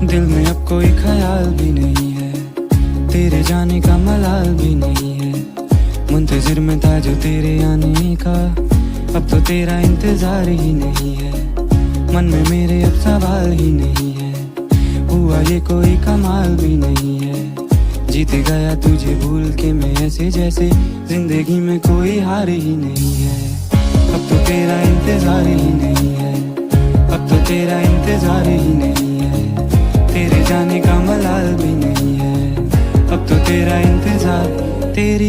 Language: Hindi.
दिल में अब कोई ख्याल भी नहीं है, तेरे जाने का मलाल भी नहीं है। मुंतजिर में था जो तेरे आने का, अब तो तेरा इंतजार ही नहीं है। मन में मेरे अब सवाल ही नहीं है, हुआ ये कोई कमाल भी नहीं है। जीत गया तुझे भूल के मैं ऐसे जैसे जिंदगी में कोई हार ही नहीं है। अब तो तेरा इंतजार ही नहीं है, अब तो तेरा इंतजार ही नहीं है। तेरे जाने का मलाल भी नहीं है, अब तो तेरा इंतजार तेरी